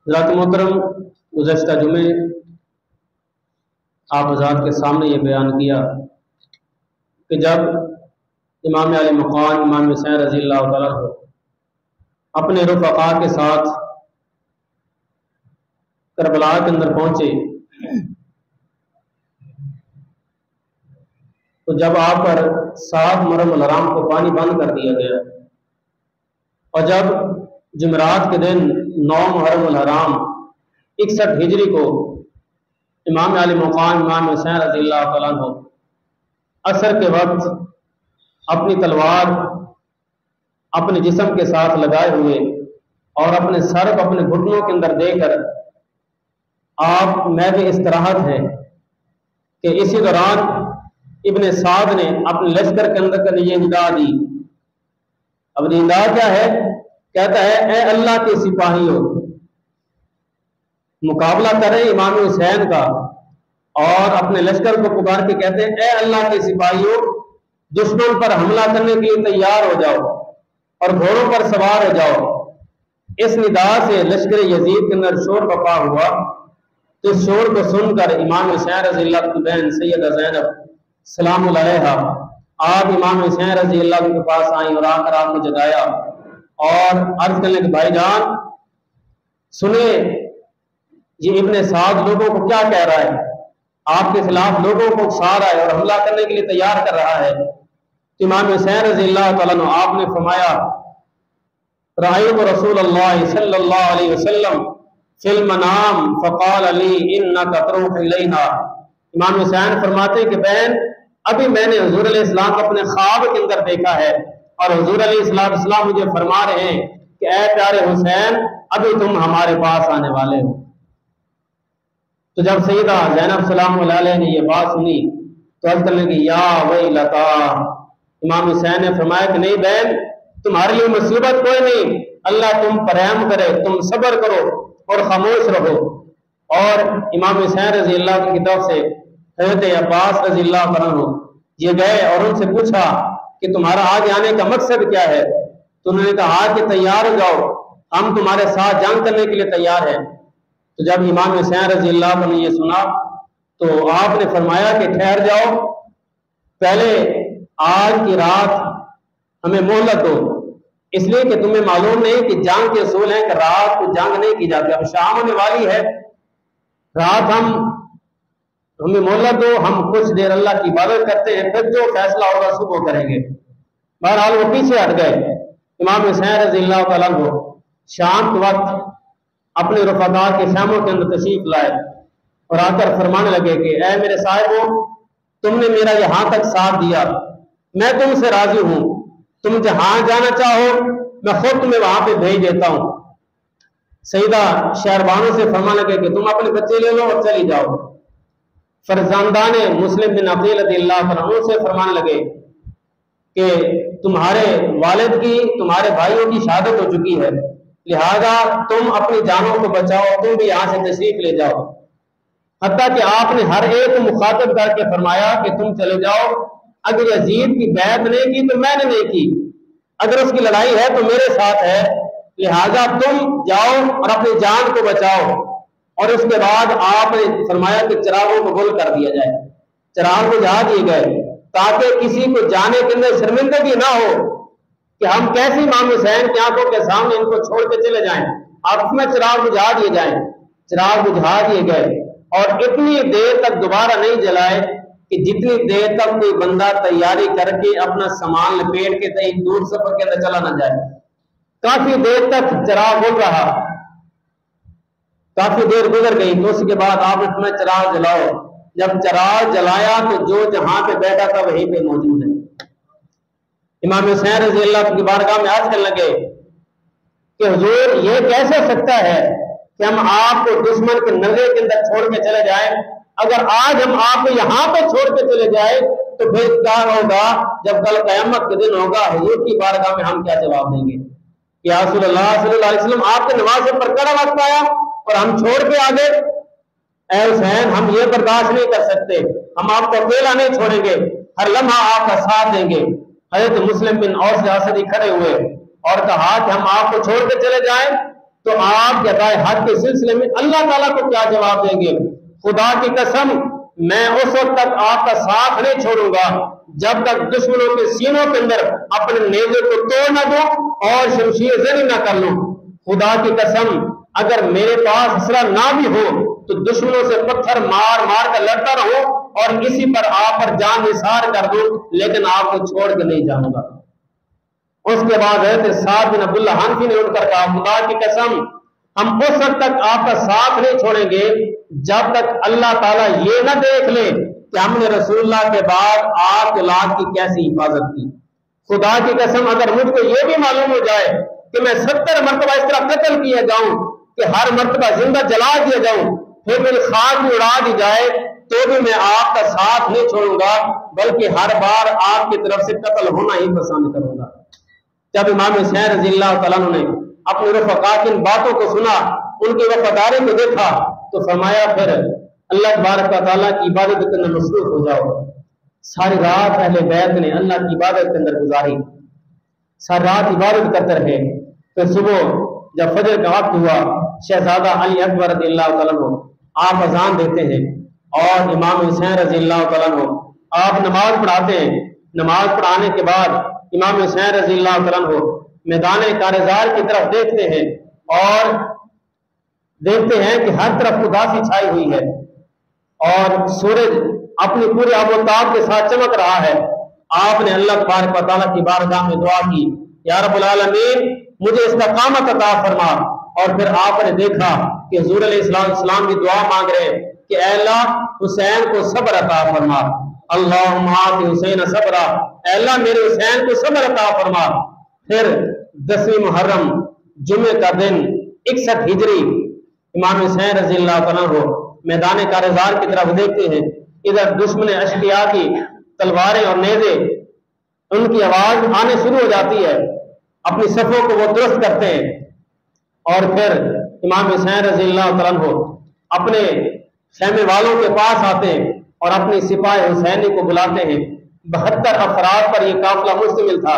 حضرات محترم، گزشتہ جمعے آپ حضرات کے سامنے یہ بیان کیا کہ جب امام علی مقام امام حسین رضی اللہ تعالیٰ عنہ اپنے رفقا کے ساتھ کربلا کے اندر پہنچے تو جب آپ پر 7 محرم الحرام کو پانی بند کر دیا گیا اور جب جمعرات کے دن 9 محرم الحرام 61 ہجری کو امام علی مقام امام حسین رضی اللہ تعالیٰ عنہ عصر کے وقت اپنی تلوار اپنے جسم کے ساتھ لگائے ہوئے اور اپنے سر کو اپنے گھٹنوں کے اندر دے کر آپ میں بھی استراحت ہے کہ اسی دوران ابن سعد نے اپنے لشکر کے اندر یہ ندا دی۔ اب ندا کیا ہے؟ کہتا ہے اے اللہ کے سپاہیوں، مقابلہ کریں امام حسین کا، اور اپنے لشکر کو پکار کے کہتے ہیں اے اللہ کے سپاہیوں، دشمن پر حملہ کرنے کے لیے تیار ہو جاؤ اور گھوڑوں پر سوار ہو جاؤ۔ اس ندا سے لشکر یزید کے اندر شور بپا ہوا، تو اس شور کو سن کر امام حسین رضی اللہ کی بہن سیدہ زینب سلام علیہا آپ امام حسین رضی اللہ کے پاس آئیں اور آ کر آپ کو جگایا اور عرض کرنے کے بھائی جان سنے یہ ابن سعد لوگوں کو کیا کہہ رہا ہے، آپ کے خلاف لوگوں کو اکسا رہا ہے اور حملہ کرنے کے لیے تیار کر رہا ہے۔ امام حسین رضی اللہ تعالیٰ عنہ آپ نے فرمایا رأیت رسول اللہ صلی اللہ علیہ وسلم فی المنام فقال علی انک تروح الینا۔ امام حسین فرماتے کہ بہن ابھی میں نے حضور علیہ السلام کو اپنے خواب کے اندر دیکھا ہے اور حضور علیہ السلام مجھے فرما رہے ہیں کہ اے پیارے حسین ابھی تم ہمارے پاس آنے والے ہو۔ تو جب سیدہ زینب سلام علیہ نے یہ بات سنی تو عرض کرنے کی یا ویلتا، امام حسین نے فرمایا کہ نہیں بہن تمہارے لیے مصیبت کوئی نہیں، اللہ تم پر رحم کرے، تم صبر کرو اور خاموش رہو۔ اور امام حسین رضی اللہ کی طرف سے حضرت عباس رضی اللہ عنہ یہ گئے اور ان سے پوچھا کہ تمہارا آگے آنے کا مقصد کیا ہے؟ تو انہوں نے کہا کہ تیار ہو جاؤ، ہم تمہارے ساتھ جنگ کرنے کے لیے تیار ہیں۔ تو جب امام حسین رضی اللہ عنہ نے یہ سنا تو آپ نے فرمایا کہ ٹھہر جاؤ، پہلے آج کی رات ہمیں مہلت دو، اس لیے کہ تمہیں معلوم نہیں کہ جنگ کے اصول ہیں کہ رات کو جنگ نہیں کی جاتی، اب شام ہونے والی ہے، رات ہمیں مہلت دو، ہم کچھ دیر اللہ کی عبادت کرتے ہیں، پھر جو فیصلہ ہوگا صبح کریں گے۔ بہرحال وہ پیچھے ہٹ گئے۔ امام حسین رضی اللہ تعالیٰ عنہ شام کے وقت اپنے رفقا کے خیموں کے اندر تشریف لائے اور آ کر فرمانے لگے کہ اے میرے صاحبوں، تم نے میرا یہاں تک ساتھ دیا، میں تم سے راضی ہوں، تم جہاں جانا چاہو میں خود تمہیں وہاں پہ بھیج دیتا ہوں۔ سیدہ شہربانوں سے فرمانے لگے کہ تم اپنے بچے لے لو اور چلی جاؤ۔ فرزندان مسلم بن عقیل رضی اللہ عنہ سے فرمانے لگے کہ تمہارے والد کی تمہارے بھائیوں کی شہادت ہو چکی ہے، لہذا تم اپنی جانوں کو بچاؤ، تم بھی یہاں سے تشریف لے جاؤ۔ حتیٰ کہ آپ نے ہر ایک کو مخاطب کر کے فرمایا کہ تم چلے جاؤ، اگر یزید کی بیعت نہیں کی تو میں نے نہیں کی، اگر اس کی لڑائی ہے تو میرے ساتھ ہے، لہذا تم جاؤ اور اپنی جان کو بچاؤ۔ اور اس کے بعد آپ نے فرمایا کہ چراغوں کو گل کر دیا جائے، چراغ بجھا دیے گئے تاکہ کسی کو جانے کے اندر شرمندگی نہ ہو کہ ہم کیسے امام حسین کی آنکھوں کے سامنے ان کو چھوڑ کے چلے جائیں، آپ میں چراغ بجھا دیے جائیں۔ چراغ بجھا دیے گئے اور اتنی دیر تک دوبارہ نہیں جلائے کہ جتنی دیر تک کوئی بندہ تیاری کر کے اپنا سامان لپیٹ کے کہیں دور سفر کے اندر چلا نہ جائے۔ کافی دیر تک چراغ بل رہا، کافی دیر گزر گئی تو اس کے بعد آپ نے چراغ جلاؤ۔ جب چراغ جلایا تو جو جہاں پہ بیٹھا تھا وہیں پہ موجود ہے۔ امام حسین رضی اللہ کی بارگاہ میں عرض کرنے لگے کہ حضور یہ کیسے سکتا ہے کہ ہم آپ کو دشمن کے نظر کے اندر چھوڑ کے چلے جائیں، اگر آج ہم آپ کو یہاں پہ چھوڑ کے چلے جائیں تو پھر کیا ہوگا جب کل قیامت کے دن ہوگا، حضور کی بارگاہ میں ہم کیا جواب دیں گے؟ یا رسول اللہ صلی اللہ علیہ وسلم آپ کے نماز پر کڑا وقت آیا اور ہم چھوڑ کے آگے، اے حسین ہم یہ برداشت نہیں کر سکتے، ہم آپ کو اکیلا نہیں چھوڑیں گے، ہر لمحہ آپ کا ساتھ دیں گے۔ حضرت مسلم بن اوس اسدی کھڑے ہوئے اور کہا کہ ہم آپ کو چھوڑ کے چلے جائیں، تو آپ کے ادائے حق کے سلسلے میں اللہ تعالیٰ کو کیا جواب دیں گے؟ خدا کی قسم میں اس وقت تک آپ کا ساتھ نہیں چھوڑوں گا جب تک دشمنوں کے سینوں کے اندر اپنے نیزے کو توڑ نہ دوں اور شمشیر زنی نہ کر لوں۔ خدا کی قسم اگر میرے پاس اسلحہ نہ بھی ہو تو دشمنوں سے پتھر مار مار کر لڑتا رہوں اور اسی پر آپ پر جان نثار کر دوں، لیکن آپ کو چھوڑ کے نہیں جاؤں گا۔ اس کے بعد حضرت سعد بن عبداللہ حنفی نے اٹھ کر کہا خدا کی قسم ہم اس وقت تک آپ کا ساتھ نہیں چھوڑیں گے جب تک اللہ تعالیٰ یہ نہ دیکھ لے کہ ہم نے رسول اللہ کے بعد آپ کے اولاد کی کیسی حفاظت کی۔ خدا کی قسم اگر مجھ کو یہ بھی معلوم ہو جائے کہ میں 70 مرتبہ اس طرح قتل کیے جاؤں کہ ہر مرتبہ زندہ جلا دیا جاؤں، پھر میری خاک بھی اڑا دی جائے، تو بھی میں آپ کا ساتھ نہیں چھوڑوں گا، بلکہ ہر بار آپ کی طرف سے قتل ہونا ہی پسند کروں گا۔ جب امام حسین رضی اللہ تعالیٰ عنہ نے اپنے رفقا کی ان باتوں کو سنا، ان کی وفاداری کو دیکھا، تو فرمایا پھر اللہ تبارک و تعالیٰ کی عبادت کے اندر مصروف ہو جاؤ۔ ساری رات اہل بیت نے اللہ کی عبادت کے اندر گزاری، ساری رات عبادت کرتے رہے۔ پھر صبح جب فجر کا وقت ہوا، شہزادہ علی اکبر رضی اللہ تعالیٰ عنہ آپ اذان دیتے ہیں اور امام حسین رضی اللہ تعالیٰ عنہ آپ نماز پڑھاتے ہیں۔ نماز پڑھانے کے بعد امام حسین رضی اللہ تعالیٰ عنہ میدان کارزار کی طرف دیکھتے ہیں اور دیکھتے ہیں کہ ہر طرف اداسی چھائی ہوئی ہے اور سورج اپنی پورے آب و تاب کے ساتھ چمک رہا ہے۔ آپ نے اللہ تبارک و تعالیٰ کی بارگاہ میں دعا کی، یا رب العالمین مجھے استقامت عطا فرما، اور پھر آپ نے دیکھا کہ حضور علیہ السلام کی دعا مانگ رہے کہ اے اللہ حسین کو صبر عطا فرما، اللہم آت حسین صبرا، اے اللہ میرے حسین کو صبر عطا فرما۔ پھر 10 محرم جمعے کا دن 61 ہجری امام حسین رضی اللہ تعالیٰ عنہ میدان کارزار کی طرف دیکھتے ہیں، ادھر دشمن اشقیاء کی تلواریں اور نیزے ان کی آواز آنے شروع ہو جاتی ہے، اپنی صفوں کو وہ درست کرتے ہیں، اور پھر امام حسین رضی اللہ تعالیٰ عنہ اپنے خیمے والوں کے پاس آتے ہیں اور اپنی سپاہ حسینی کو بلاتے ہیں۔ 72 افراد پر یہ قافلہ مشتمل تھا۔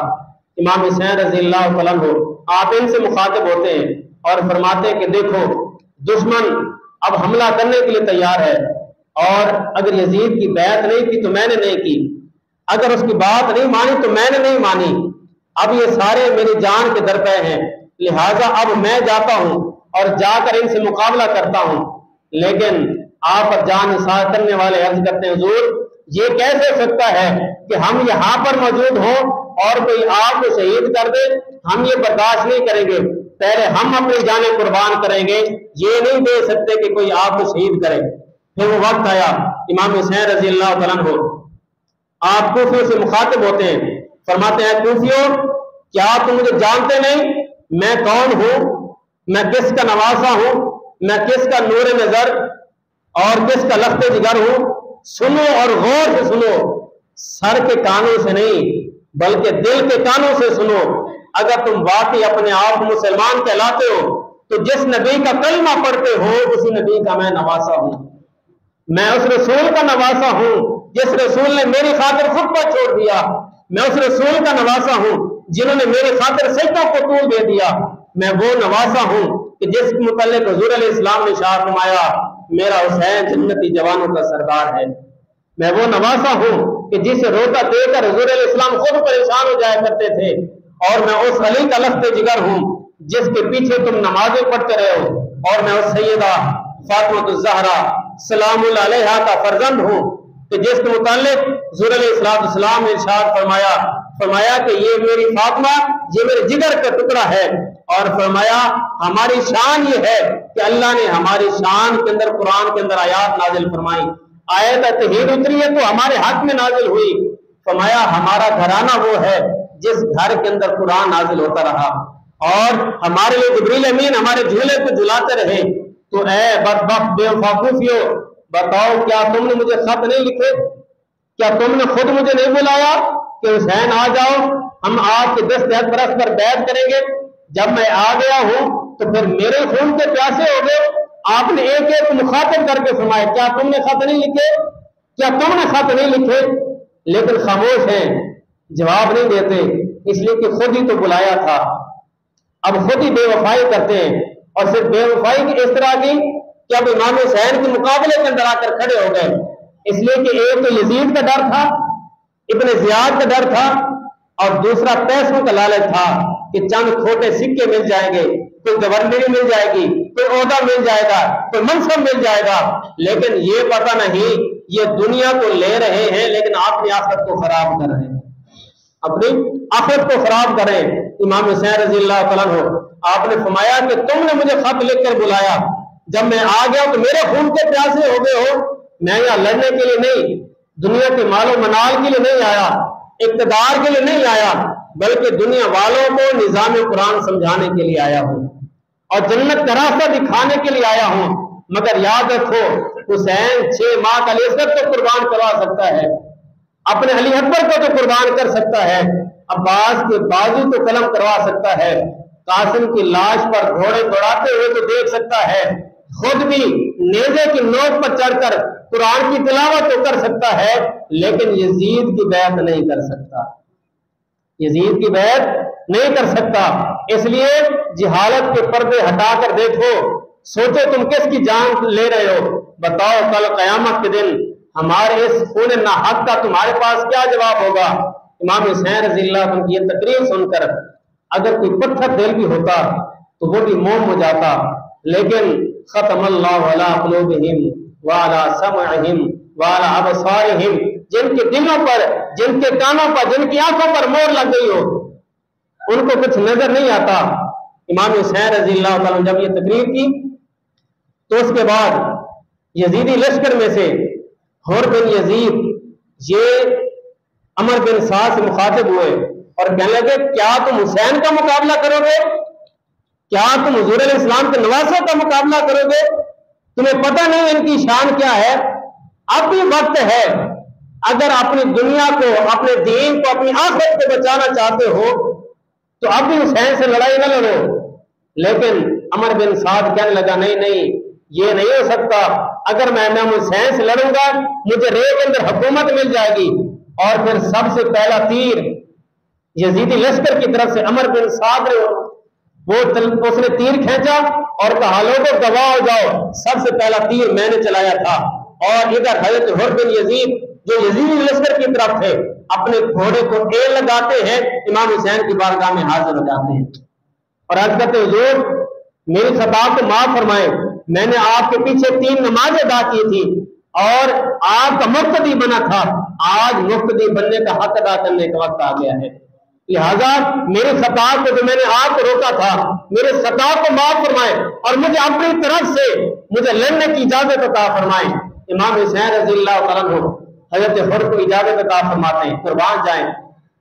امام حسین رضی اللہ تعالیٰ عنہ آپ ان سے مخاطب ہوتے ہیں اور فرماتے ہیں کہ دیکھو دشمن اب حملہ کرنے کے لیے تیار ہے، اور اگر یزید کی بیعت نہیں کی تو میں نے نہیں کی، اگر اس کی بات نہیں مانی تو میں نے نہیں مانی، اب یہ سارے میری جان کے درپے ہیں، لہٰذا اب میں جاتا ہوں اور جا کر ان سے مقابلہ کرتا ہوں۔ لیکن آپ پر جان نثار کرنے والے عرض کرتے ہیں حضور یہ کیسے ہو سکتا ہے کہ ہم یہاں پر موجود ہوں اور کوئی آپ کو شہید کر دے؟ ہم یہ برداشت نہیں کریں گے، پہلے ہم اپنی جانیں قربان کریں گے، یہ نہیں دے سکتے کہ کوئی آپ کو شہید کرے۔ پھر وہ وقت آیا، امام حسین رضی اللہ تعالیٰ عنہ آپ کوفیوں سے مخاطب ہوتے ہیں، فرماتے ہیں کوفیوں کیا تم مجھے جانتے نہیں؟ میں کون ہوں، میں کس کا نواسا ہوں، میں کس کا نور نظر اور کس کا لخت جگر ہوں؟ سنو اور غور سے سنو، سر کے کانوں سے نہیں بلکہ دل کے کانوں سے سنو۔ اگر تم واقعی اپنے آپ کو مسلمان کہلاتے ہو تو جس نبی کا کلمہ پڑھتے ہو اسی نبی کا میں نواسا ہوں، میں اس رسول کا نواسا ہوں جس رسول نے میری خاطر خطبہ چھوڑ دیا، میں اس رسول کا نواسا ہوں جنہوں نے میری خاطر سجدوں کو طول دے دیا، میں وہ نواسا ہوں کہ جس کے متعلق حضور علیہ السلام نے ارشاد فرمایا میرا حسین جنتی جوانوں کا سردار ہے، میں وہ نواسا ہوں کہ جسے روتا دے کر حضور علیہ السلام خود پریشان ہو جایا کرتے تھے، اور میں اس علی کا لخت جگر ہوں جس کے پیچھے تم نمازیں پڑھتے رہے ہو، اور میں اس سیدہ فاطمہ الزہرا سلام اللہ علیہا کا فرزند ہوں کہ جس کے متعلق حضور علیہ السلام نے ارشاد فرمایا کہ یہ میری فاطمہ یہ میرے جگر کا ٹکڑا ہے، اور فرمایا ہماری شان یہ ہے کہ اللہ نے ہماری شان کے اندر قرآن کے اندر آیات نازل فرمائی، آیت تحید اتری ہے تو ہمارے حق میں نازل ہوئی، فرمایا ہمارا گھرانہ وہ ہے جس گھر کے اندر قرآن نازل ہوتا رہا، اور ہمارے لیے جبریل امین ہمارے جھولے کو جھلاتے رہے۔ تو اے بدبخت بے وفاقوفیو بتاؤ کیا تم نے مجھے خط نہیں لکھے؟ کیا تم نے خود مجھے نہیں بلایا کہ حسین آ جاؤ ہم آپ کے دست برس پر بیعت کریں گے؟ جب میں آ گیا ہوں تو پھر میرے خون کے پیاسے ہو گئے۔ آپ نے ایک ایک مخاطب کر کے فرمایا کیا تم نے خط نہیں لکھے؟ کیا تم نے خط نہیں لکھے؟ لیکن خاموش ہیں، جواب نہیں دیتے، اس لیے کہ خود ہی تو بلایا تھا، اب خود ہی بے وفائی کرتے ہیں۔ اور صرف بے وفائی کی اس طرح کی کہ اب امام حسین کے مقابلے کے اندر آ کر کھڑے ہو گئے، اس لیے کہ ایک تو یزید کا ڈر تھا، ابن زیاد کا ڈر تھا، اور دوسرا پیسوں کا لالچ تھا کہ چند کھوٹے سکے مل جائیں گے، کوئی گورنری مل جائے گی، کوئی عہدہ مل جائے گا، کوئی منصب مل جائے گا، لیکن یہ پتہ نہیں یہ دنیا کو لے رہے ہیں لیکن اپنی آخرت کو خراب کر رہے ہیں، اپنی آخرت کو خراب کریں۔ امام حسین رضی اللہ تعالیٰ عنہ آپ نے فرمایا کہ تم نے مجھے خط لکھ کر بلایا، جب میں آ گیا تو میرے خون کے پیاسے ہو گئے ہو، میں یہاں لڑنے کے لیے نہیں، دنیا کے مال و منال کے لیے نہیں آیا، اقتدار کے لیے نہیں آیا، بلکہ دنیا والوں کو نظام قرآن سمجھانے کے لیے آیا ہوں اور جنت کا راستہ دکھانے کے لیے آیا ہوں۔ مگر یاد رکھو حسین 6 ماہ کا لیسر تو قربان کروا سکتا ہے، اپنے علی اکبر کو تو قربان کر سکتا ہے، عباس کے بازو تو قلم کروا سکتا ہے، قاسم کی لاش پر گھوڑے دوڑاتے ہوئے تو دیکھ سکتا ہے، خود بھی نیزے کی نوک پر چڑھ کر قرآن کی تلاوت تو کر سکتا ہے، لیکن یزید کی بیعت نہیں کر سکتا، یزید کی بیعت نہیں کر سکتا۔ اس لیے جہالت کے پردے ہٹا کر دیکھو، سوچو تم کس کی جان لے رہے ہو، بتاؤ کل قیامت کے دن ہمارے اس خون ناحق کا تمہارے پاس کیا جواب ہوگا۔ امام حسین رضی اللہ عنہ کی یہ تقریر سن کر اگر کوئی پتھر دل بھی ہوتا تو وہ بھی موم ہو جاتا، لیکن ختم اللہ علی قلوبہم وعلی سمعہم وعلی ابصارہم، جن کے دلوں پر، جن کے کانوں پر، جن کی آنکھوں پر مور لگ گئی ہو، ان کو کچھ نظر نہیں آتا۔ امام حسین رضی اللہ تعالیٰ عنہ جب یہ تقریر کی تو اس کے بعد یزیدی لشکر میں سے حر بن یزید یہ عمر بن سعد سے مخاطب ہوئے اور کہنے لگے کیا تم حسین کا مقابلہ کرو گے؟ کیا تم حضور علیہ السلام کے نواسوں کا مقابلہ کرو گے؟ تمہیں پتہ نہیں ان کی شان کیا ہے؟ اب بھی وقت ہے، اگر اپنی دنیا کو، اپنے دین کو، اپنی آخرت کو بچانا چاہتے ہو تو اب بھی حسین سے لڑائی نہ لڑو۔ لیکن عمر بن سعد کہنے لگا نہیں یہ نہیں ہو سکتا، اگر میں حسین سے لڑوں گا مجھے ریت کے اندر حکومت مل جائے گی۔ اور پھر سب سے پہلا تیر یزیدی لشکر کی طرف سے عمر بن سعد نے اس نے تیر کھینچا اور کہا لوگوں گواہ ہو جاؤ، سب سے پہلا تیر میں نے چلایا تھا۔ اور ادھر حضرت حر بن یزید جو یزیدی لشکر کی طرف تھے اپنے گھوڑے کو ایل لگاتے ہیں، امام حسین کی بارگاہ میں حاضر ہو جاتے ہیں اور عرض کرتے ہیں حضور میری خطا کو معاف فرمائیں، میں نے آپ کے پیچھے 3 نمازیں ادا کی تھی اور آپ کا مقتدی بنا تھا، آج مقتدی بننے کا حق ادا کرنے کا وقت آ گیا ہے، لہذا میری خطا کو جو میں نے آپ کو روکا تھا میرے خطا کو معاف فرمائیں اور مجھے اپنی طرف سے مجھے لڑنے کی اجازت عطا فرمائیں۔ امام حسین رضی اللہ تعالیٰ عنہ حضرت حر کو اجازت عطا فرماتے ہیں، قربان جائیں۔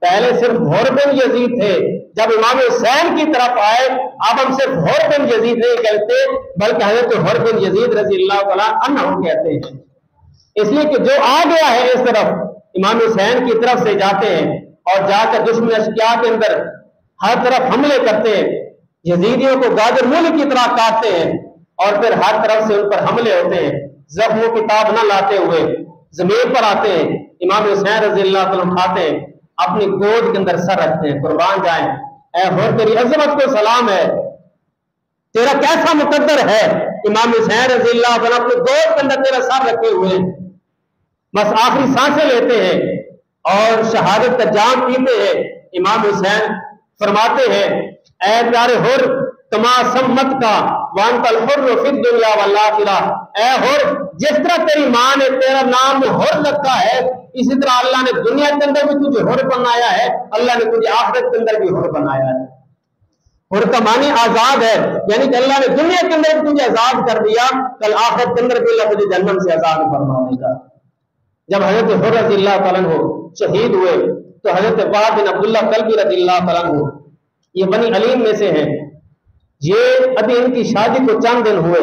پہلے صرف حر بن یزید تھے، جب امام حسین کی طرف آئے اب ہم صرف حر بن یزید نہیں کہتے بلکہ حضرت حر بن یزید رضی اللہ تعالیٰ عنہ کہتے ہیں، اس لیے کہ جو آ گیا ہے اس طرف امام حسین کی طرف سے جاتے ہیں اور جا کر دشمن اشکیا کے اندر ہر طرف حملے کرتے ہیں، یزیدیوں کو گاجر مولی کی طرح کاٹتے ہیں اور پھر ہر طرف سے ان پر حملے ہوتے ہیں، زخموں کی تاب نہ لاتے ہوئے زمین پر آتے ہیں، امام حسین رضی اللہ تعالیٰ اٹھاتے ہیں، اپنی گود کے اندر سر رکھتے ہیں، قربان جائیں اے حر تیری عظمت کو سلام ہے، تیرا کیسا مقدر ہے۔ امام حسین رضی اللہ تعالیٰ اپنی گود کے اندر تیرا سر رکھے ہوئے بس آخری سانسیں لیتے ہیں اور شہادت کا جام پیتے ہیں۔ امام حسین فرماتے ہیں اے پیارے حر کما سمت کا وانت الحر فی الدنیا والآخرہ، اے حر جس طرح تیری ماں نے تیرا نام حر رکھا ہے اسی طرح اللہ نے دنیا کے اندر بھی تجھے حر بنایا ہے، اللہ نے تجھے آخرت کے اندر بھی حر بنایا ہے۔ حر کا معنی آزاد ہے، یعنی کہ اللہ نے دنیا کے اندر بھی تجھے آزاد کر دیا، کل آخرت کے اندر بھی اللہ تجھے جہنم سے آزاد فرما دے گا۔ جب حضرت حر رضی اللہ تعالیٰ عنہ شہید ہوئے تو حضرت وہب بن عبداللہ کلبی رضی اللہ تعالیٰ عنہ یہ بنی علیم میں سے ہیں، یہ ابھی ان کی شادی کو چند دن ہوئے،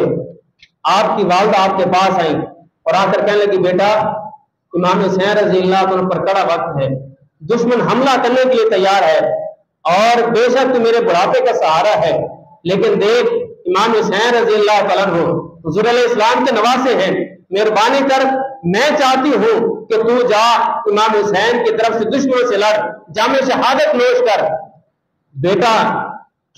آپ کی والدہ آپ کے پاس آئیں اور آ کر کہنے لگی بیٹا امام حسین رضی اللہ عنہ پر کڑا وقت ہے، دشمن حملہ کرنے کے لیے تیار ہے اور بے شک تو میرے بڑھاپے کا سہارا ہے، لیکن دیکھ امام حسین رضی اللہ تعالیٰ عنہ حضور علیہ السلام کے نواسے ہیں، مہربانی کر میں چاہتی ہوں کہ تو جا امام حسین کی طرف سے دشمنوں سے لڑ، جام شہادت نوش کر۔ بیٹا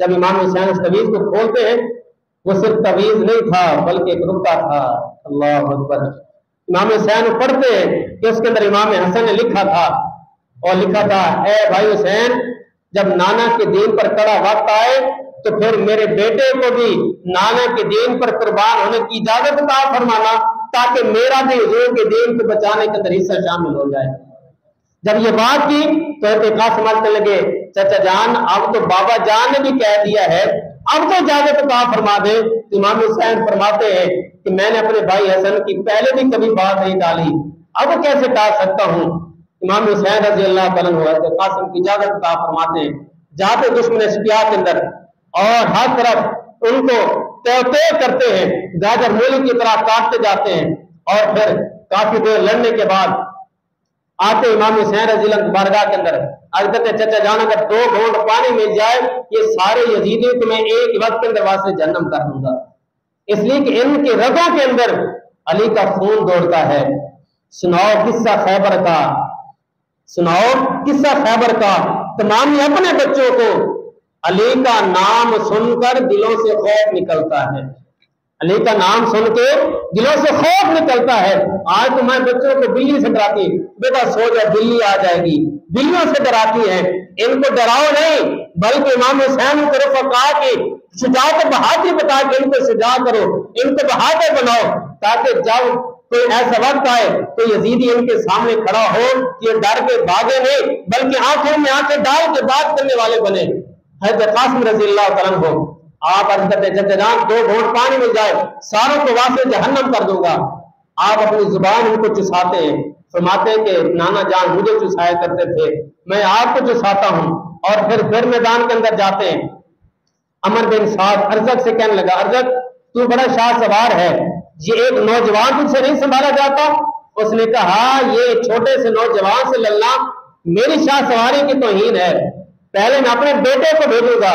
جب امام حسین اس تویز کو کھولتے ہیں وہ صرف تویز نہیں تھا بلکہ ایک رکا تھا. اللہ اکبر. امام حسین پڑھتے ہیں کہ اس کے اندر امام حسن نے لکھا تھا اور لکھا تھا اے بھائی حسین جب نانا کے دین پر کڑا وقت آئے تو پھر میرے بیٹے کو بھی نانا کے دین پر قربان ہونے کی اجازت عطا فرمانا تاکہ میرا بھی حضور کے دین کو بچانے کے اندر حصہ شامل ہو جائے. جب یہ بات کی تو اعتقاد سمجھنے لگے چچا جان اب تو بابا جان نے بھی کہہ دیا ہے اب تو اجازت عطا فرما دے. امام حسین فرماتے ہیں کہ میں نے اپنے بھائی حسن کی پہلے بھی کبھی بات نہیں ڈالی اب کیسے ٹال سکتا ہوں. امام حسین رضی اللہ تعالیٰ عنہ قاسم کی اجازت عطا فرماتے ہیں جاتے دشمن اشقیاء کے اندر اور ہر طرف ان کو توتے کرتے ہیں گاجر مولی کی طرح کاٹتے جاتے ہیں اور پھر کافی دیر لڑنے کے بعد آتے امام حسین رضی اللہ عنہ بارگاہ کے اندر عرض کرتے چچا جان اگر 2 گھونٹ پانی مل جائے یہ سارے یزیدی کو میں ایک وقت کے اندر واسطے جہنم کر دوں گا اس لیے کہ ان کے رگوں کے اندر علی کا خون دوڑتا ہے. سناؤ قصہ خیبر کا سناؤ قصہ خیبر کا. تمام اپنے بچوں کو علی کا نام سن کر دلوں سے خوف نکلتا ہے. علی کا نام سن کے دلوں سے خوف نکلتا ہے. آج تو میں بچوں کو بلی سے ڈراتی بیٹا سو جا بلی آ جائے گی بلیوں سے ڈراتی ہے. ان کو ڈراؤ نہیں بلکہ امام حسین کی طرف کہا کہ شجاعت بہادری بتا کے ان کو سجا کرو ان کو بہادر بناؤ تاکہ جب کوئی ایسا وقت آئے تو یزیدی ان کے سامنے کھڑا ہو کہ ڈر کے بھاگے نہیں بلکہ آنکھوں میں آنکھیں ڈال کے بات کرنے والے بنے. حضرت قاسم رضی اللہ تعالیٰ عنہ آپ عرض کرتے چچا جان 2 گھونٹ پانی مل جائے ساروں کو واسطے جہنم کر دوں گا. آپ اپنی زبان ان کو چساتے ہیں فرماتے ہیں کہ نانا جان مجھے چسایا کرتے تھے میں آپ کو چساتا ہوں. اور پھر میدان کے اندر جاتے ہیں. عمر بن سعد ارزق سے کہنے لگا ارزق تو بڑا شاہ سوار ہے یہ ایک نوجوان تجھ سے نہیں سنبھالا جاتا. اس نے کہا یہ چھوٹے سے نوجوان سے لڑنا میری شاہ سواری کی توہین ہے. پہلے میں اپنے بیٹے کو بھیجوں گا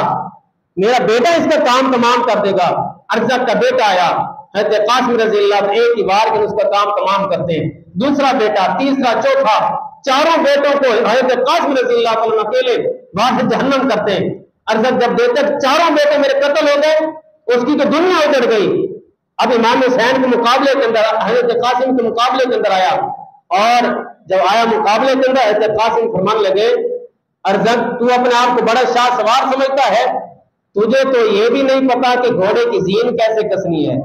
میرا بیٹا اس کا کام تمام کر دے گا. ارزق کا بیٹا آیا حضرت قاسم رضی اللہ ایک ہی بار کے اس کا کام تمام کرتے ہیں. دوسرا بیٹا تیسرا چوتھا چاروں بیٹوں کو حضرت قاسم رضی اللہ عنہ اکیلے وہاں سے جہنم کرتے ہیں. ارزق جب دیتے چاروں بیٹے میرے قتل ہو گئے اس کی تو دنیا اجڑ گئی. اب امام حسین کے مقابلے کے اندر حضرت قاسم کے مقابلے کے اندر آیا اور جب آیا مقابلے کے اندر حضرت قاسم فرمان لگے ارزق تو اپنے آپ کو بڑا شاہ سوار سمجھتا ہے تجھے تو یہ بھی نہیں پتا کہ گھوڑے کی زین کیسے کسنی ہے.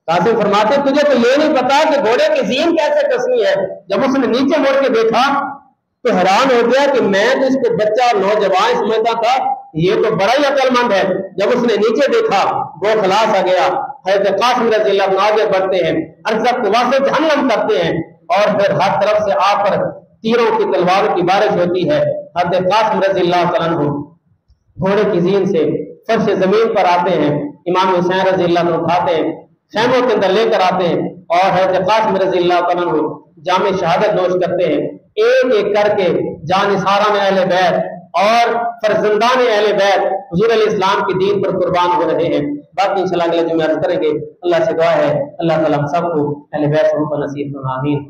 قاسم فرماتے تجھے تو یہ نہیں پتا کہ گھوڑے کی زین کیسے کسنی ہے. جب اس نے نیچے مڑ کے دیکھا تو حیران ہو گیا کہ میں تو اس کو بچہ نوجوان سمجھتا تھا یہ تو بڑا ہی عقل مند ہے. جب اس نے نیچے دیکھا وہ خلاص آ گیا. حضرت قاسم رضی اللہ عنہ آگے بڑھتے ہیں ارزق کو وہاں سے جہنم کرتے ہیں اور پھر ہر طرف سے آپ پر تیروں کی تلواروں کی بارش ہوتی ہے. حضرت قاسم رضی اللہ تعالیٰ عنہ گھوڑے کی زین سے فرش زمین پر آتے ہیں. امام حسین رضی اللہ عنہ اٹھاتے ہیں خیموں کے اندر لے کر آتے ہیں اور حضرت قاسم رضی اللہ تعالیٰ عنہ جامع شہادت نوش کرتے ہیں. ایک ایک کر کے جانثاران اہل بیت اور فرزندان اہل بیت حضور علیہ السلام کے دین پر قربان ہو رہے ہیں. باقی انشاءاللہ اگلے جمعہ عرض کریں گے. اللہ سے دعا ہے اللہ تعالیٰ ہم سب کو اہل بیت کو نصیب فرمائے. آمین.